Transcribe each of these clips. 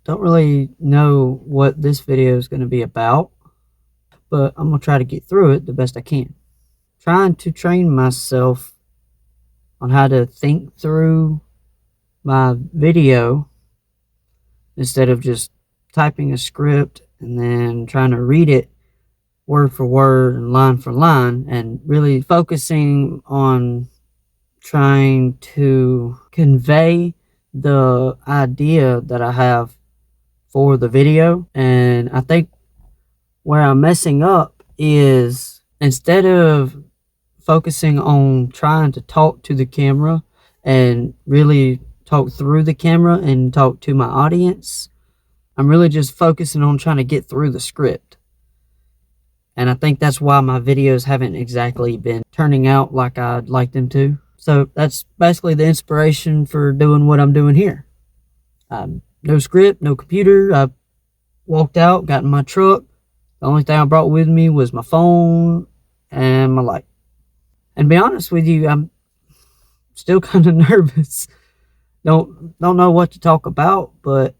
Don't really know what this video is going to be about, but I'm going to try to get through it the best I can. Trying to train myself on how to think through my video instead of just typing a script and then trying to read it word for word and line for line, and really focusing on trying to convey the idea that I have for the video. And I think where I'm messing up is, instead of focusing on trying to talk to the camera and really talk through the camera and talk to my audience, I'm really just focusing on trying to get through the script. And I think that's why my videos haven't exactly been turning out like I'd like them to. So that's basically the inspiration for doing what I'm doing here. No script, no computer. I walked out, got in my truck. The only thing I brought with me was my phone and my light. And to be honest with you, I'm still kind of nervous. Don't know what to talk about, but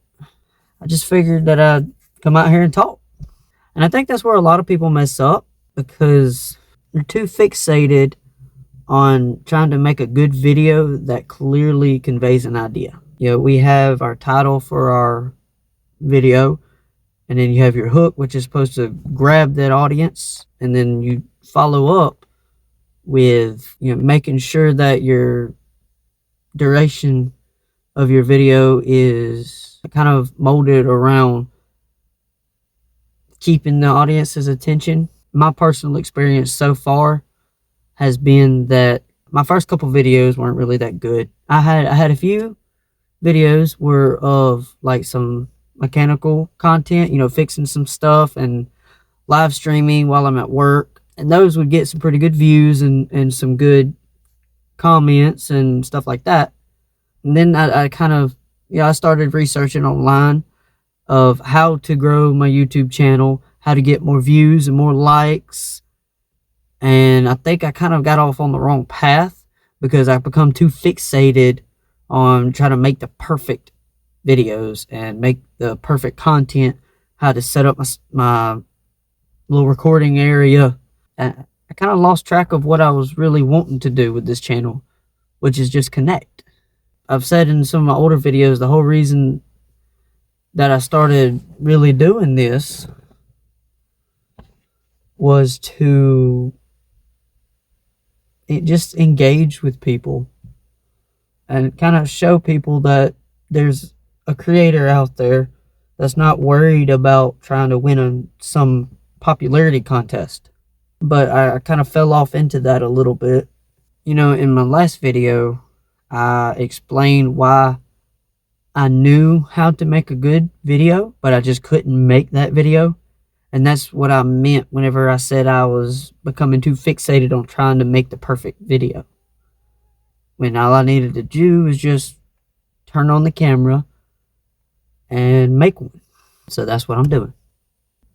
I just figured that I'd come out here and talk. And I think that's where a lot of people mess up, because they're too fixated on trying to make a good video that clearly conveys an idea. You know, we have our title for our video, and then you have your hook, which is supposed to grab that audience, and then you follow up with, you know, making sure that your duration of your video is kind of molded around keeping the audience's attention. My personal experience so far has been that my first couple videos weren't really that good. I had a few videos were of like some mechanical content, you know, fixing some stuff and live streaming while I'm at work, and those would get some pretty good views and some good comments and stuff like that. And then I kind of, you know, I started researching online of how to grow my YouTube channel, how to get more views and more likes. And I think I kind of got off on the wrong path, because I've become too fixated on trying to make the perfect videos and make the perfect content, how to set up my little recording area. And I kind of lost track of what I was really wanting to do with this channel, which is just connect. I've said in some of my older videos, the whole reason that I started really doing this was to just engage with people and kind of show people that there's a creator out there that's not worried about trying to win some popularity contest. But I kind of fell off into that a little bit. You know, in my last video, I explained why I knew how to make a good video, but I just couldn't make that video. And that's what I meant whenever I said I was becoming too fixated on trying to make the perfect video. When all I needed to do was just turn on the camera and make one. So that's what I'm doing.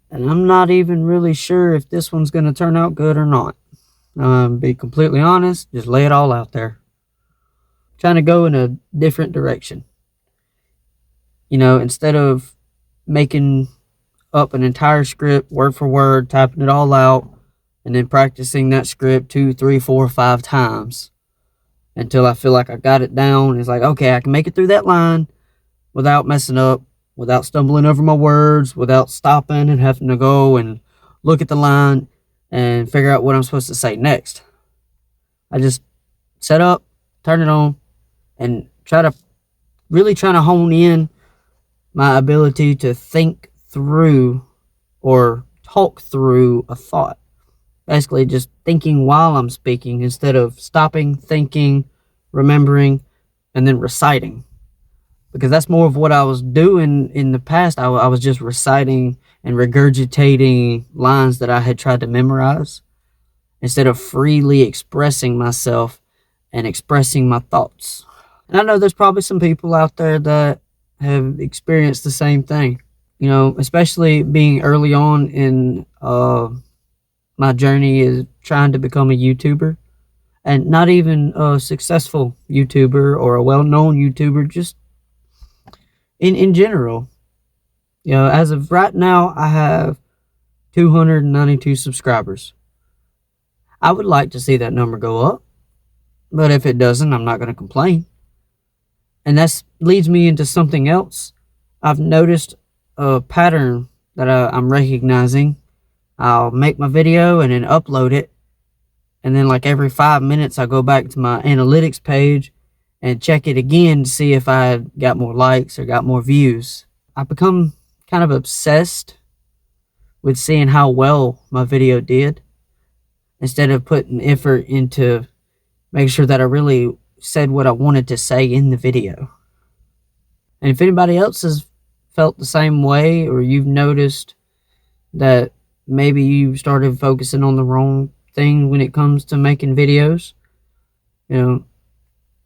And I'm not even really sure if this one's going to turn out good or not. Be completely honest, just lay it all out there. Trying to go in a different direction. You know, instead of making up an entire script word for word, typing it all out, and then practicing that script 2, 3, 4, 5 times until I feel like I got it down. It's like, okay, I can make it through that line without messing up, without stumbling over my words, without stopping and having to go and look at the line and figure out what I'm supposed to say next. I just set up, turn it on, and try to hone in my ability to think through or talk through a thought. Basically just thinking while I'm speaking instead of stopping, thinking, remembering, and then reciting. Because that's more of what I was doing in the past. I was just reciting and regurgitating lines that I had tried to memorize, instead of freely expressing myself and expressing my thoughts. And I know there's probably some people out there that have experienced the same thing, you know, especially being early on in my journey is trying to become a YouTuber, and not even a successful YouTuber or a well-known YouTuber, just in general. You know, as of right now, I have 292 subscribers. I would like to see that number go up, but if it doesn't, I'm not going to complain. And that leads me into something else. I've noticed a pattern that I'm recognizing. I'll make my video and then upload it, and then like every 5 minutes I go back to my analytics page and check it again to see if I got more likes or got more views. I've become kind of obsessed with seeing how well my video did, instead of putting effort into making sure that I really said what I wanted to say in the video. And if anybody else has felt the same way, or you've noticed that maybe you started focusing on the wrong thing when it comes to making videos, you know,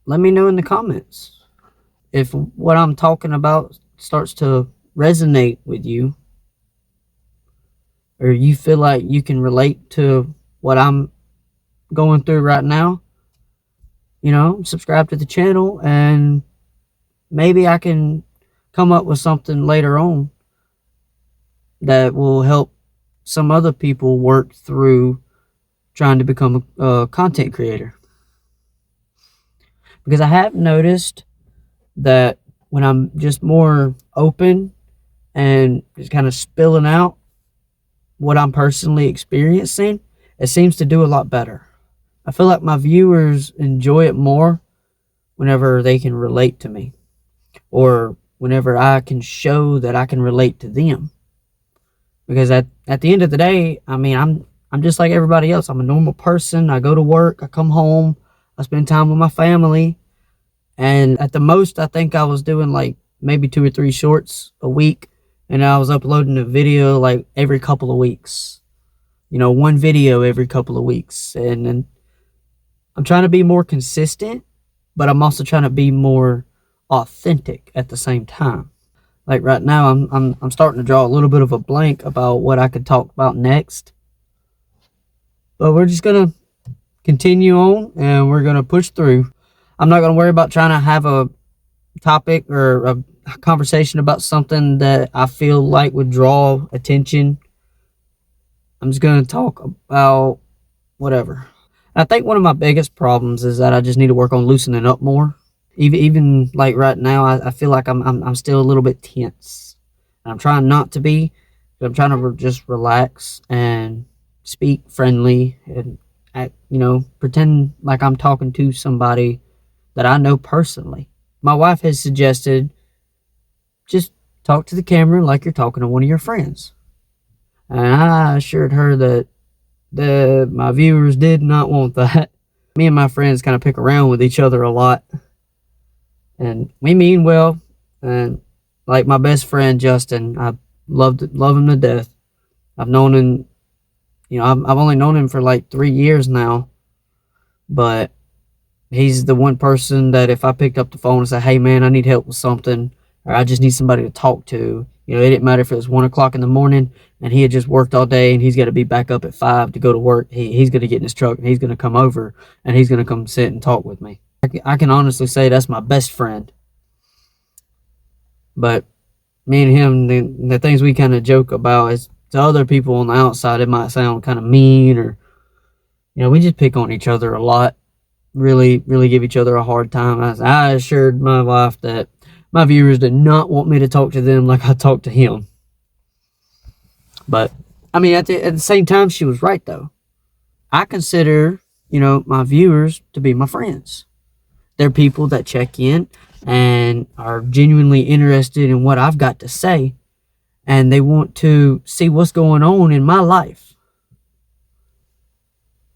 let me know in the comments. If what I'm talking about starts to resonate with you, or you feel like you can relate to what I'm going through right now, you know, subscribe to the channel, and maybe I can come up with something later on that will help some other people work through trying to become a content creator. Because I have noticed that when I'm just more open and just kind of spilling out what I'm personally experiencing, it seems to do a lot better. I feel like my viewers enjoy it more whenever they can relate to me, or whenever I can show that I can relate to them. Because at the end of the day, I mean, I'm just like everybody else. I'm a normal person. I go to work, I come home, I spend time with my family, and at the most, I think I was doing like maybe 2 or 3 shorts a week, and I was uploading a video like every couple of weeks. You know, one video every couple of weeks. And I'm trying to be more consistent, but I'm also trying to be more authentic at the same time. Like right now, I'm starting to draw a little bit of a blank about what I could talk about next. But we're just gonna continue on, and we're gonna push through. I'm not gonna worry about trying to have a topic or a conversation about something that I feel like would draw attention. I'm just gonna talk about whatever. I think one of my biggest problems is that I just need to work on loosening up more. Even like right now, I feel like I'm still a little bit tense. And I'm trying not to be, but I'm trying to just relax and speak friendly and act, you know, pretend like I'm talking to somebody that I know personally. My wife has suggested just talk to the camera like you're talking to one of your friends. And I assured her that my viewers did not want that. Me and my friends kind of pick around with each other a lot. And we mean well. And like my best friend, Justin, I love him to death. I've known him, you know, I've only known him for like 3 years now. But he's the one person that if I picked up the phone and said, hey man, I need help with something, or I just need somebody to talk to, you know, it didn't matter if it was 1 o'clock in the morning and he had just worked all day and he's got to be back up at 5 to go to work. He's going to get in his truck and he's going to come over and he's going to come sit and talk with me. I can honestly say that's my best friend. But me and him, the things we kind of joke about is to other people on the outside, it might sound kind of mean, or, you know, we just pick on each other a lot. Really give each other a hard time. I assured my wife that my viewers did not want me to talk to them like I talked to him. But, I mean, at the same time, she was right, though. I consider, you know, my viewers to be my friends. They're people that check in and are genuinely interested in what I've got to say. And they want to see what's going on in my life.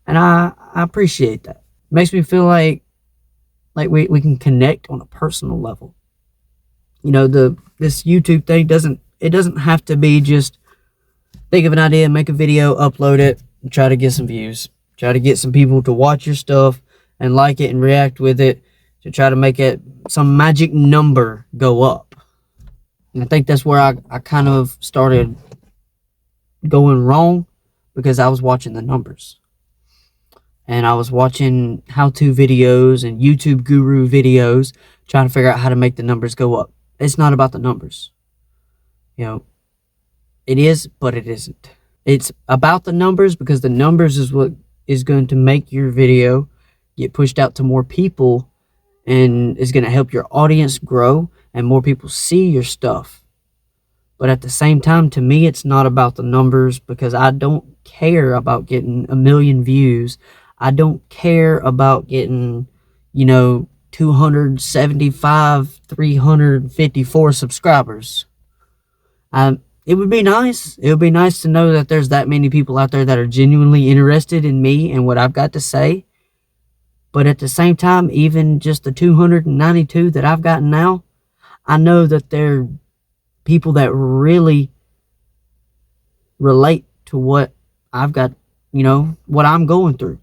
And I appreciate that. Makes me feel like we can connect on a personal level. You know, this YouTube thing doesn't have to be just think of an idea, make a video, upload it, and try to get some views. Try to get some people to watch your stuff and like it and react with it, to try to make it some magic number go up. And I think that's where I kind of started going wrong, because I was watching the numbers. And I was watching how-to videos and YouTube guru videos, trying to figure out how to make the numbers go up. It's not about the numbers. You know, it is, but it isn't. It's about the numbers, because the numbers is what is going to make your video get pushed out to more people, and is going to help your audience grow and more people see your stuff. But at the same time, to me, it's not about the numbers, because I don't care about getting 1 million views. I don't care about getting, 275, 354 subscribers. It would be nice. It would be nice to know that there's that many people out there that are genuinely interested in me and what I've got to say. But at the same time, even just the 292 that I've gotten now, I know that they're people that really relate to what I've got, what I'm going through.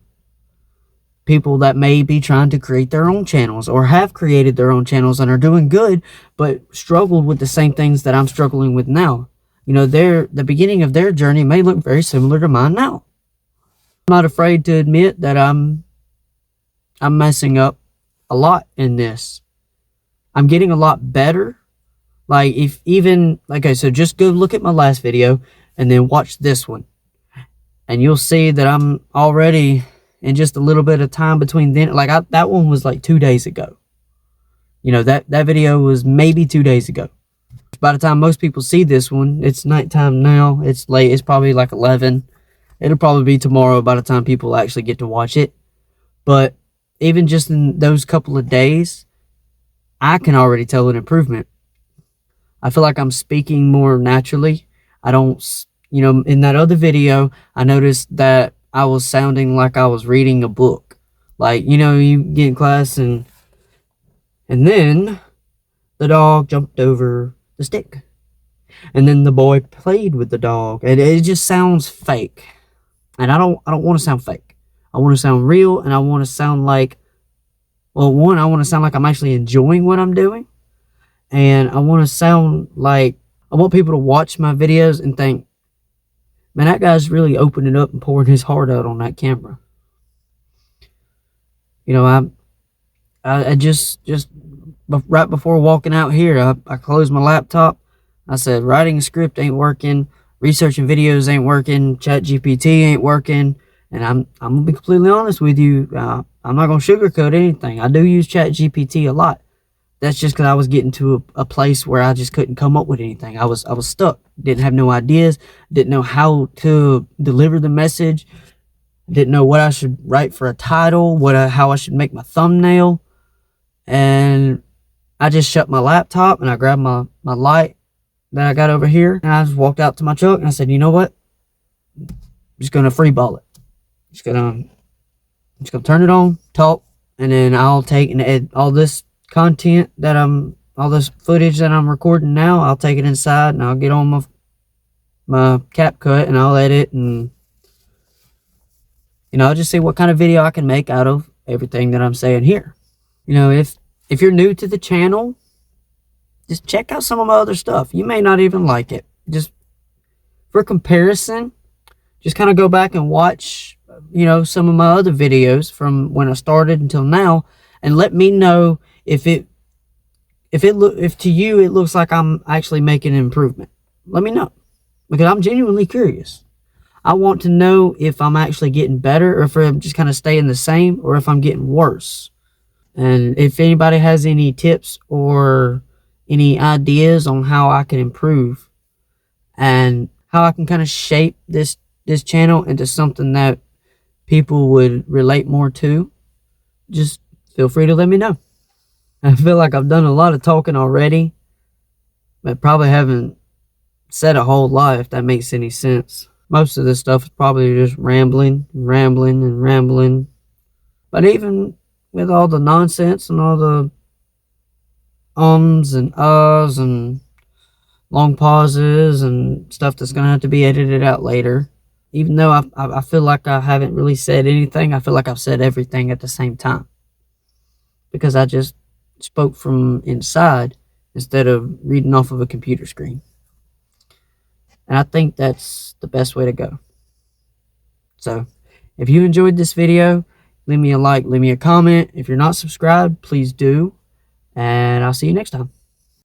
People that may be trying to create their own channels, or have created their own channels and are doing good, but struggled with the same things that I'm struggling with now. The beginning of their journey may look very similar to mine now. I'm not afraid to admit that I'm messing up a lot in this. I'm getting a lot better. So just go look at my last video and then watch this one. And you'll see that I'm already in just a little bit of time between then. That one was like 2 days ago. That video was maybe 2 days ago. By the time most people see this one, it's nighttime now. It's late. It's probably like 11. It'll probably be tomorrow by the time people actually get to watch it. But even just in those couple of days, I can already tell an improvement. I feel like I'm speaking more naturally. I don't, in that other video, I noticed that I was sounding like I was reading a book. You get in class and then the dog jumped over the stick. And then the boy played with the dog. And it just sounds fake. And I don't want to sound fake. I want to sound real, and I want to sound like, I want to sound like I'm actually enjoying what I'm doing. And I want to sound like, I want people to watch my videos and think, man, that guy's really opening up and pouring his heart out on that camera. I just right before walking out here, I closed my laptop. I said, writing a script ain't working, researching videos ain't working, ChatGPT ain't working. And I'm gonna be completely honest with you. I'm not gonna sugarcoat anything. I do use ChatGPT a lot. That's just because I was getting to a place where I just couldn't come up with anything. I was stuck. Didn't have no ideas. Didn't know how to deliver the message. Didn't know what I should write for a title. How I should make my thumbnail. And I just shut my laptop and I grabbed my light that I got over here, and I just walked out to my truck and I said, you know what? I'm just gonna freeball it. I'm just gonna turn it on, talk, and then I'll take and edit all this content all this footage that I'm recording now. I'll take it inside and I'll get on my CapCut and I'll edit, and I'll just see what kind of video I can make out of everything that I'm saying here. If you're new to the channel, just check out some of my other stuff. You may not even like it. Just for comparison, just kind of go back and watch, some of my other videos from when I started until now, and let me know if to you it looks like I'm actually making an improvement. Let me know, because I'm genuinely curious. I want to know if I'm actually getting better, or if I'm just kind of staying the same, or if I'm getting worse. And if anybody has any tips or any ideas on how I can improve and how I can kind of shape this channel into something that people would relate more to, just feel free to let me know. I feel like I've done a lot of talking already, but probably haven't said a whole lot, if that makes any sense. Most of this stuff is probably just rambling. But even with all the nonsense and all the ums and uhs and long pauses and stuff that's going to have to be edited out later, even though I feel like I haven't really said anything, I feel like I've said everything at the same time, because I just spoke from inside instead of reading off of a computer screen. And I think that's the best way to go. So if you enjoyed this video, leave me a like, leave me a comment. If you're not subscribed, please do. And I'll see you next time.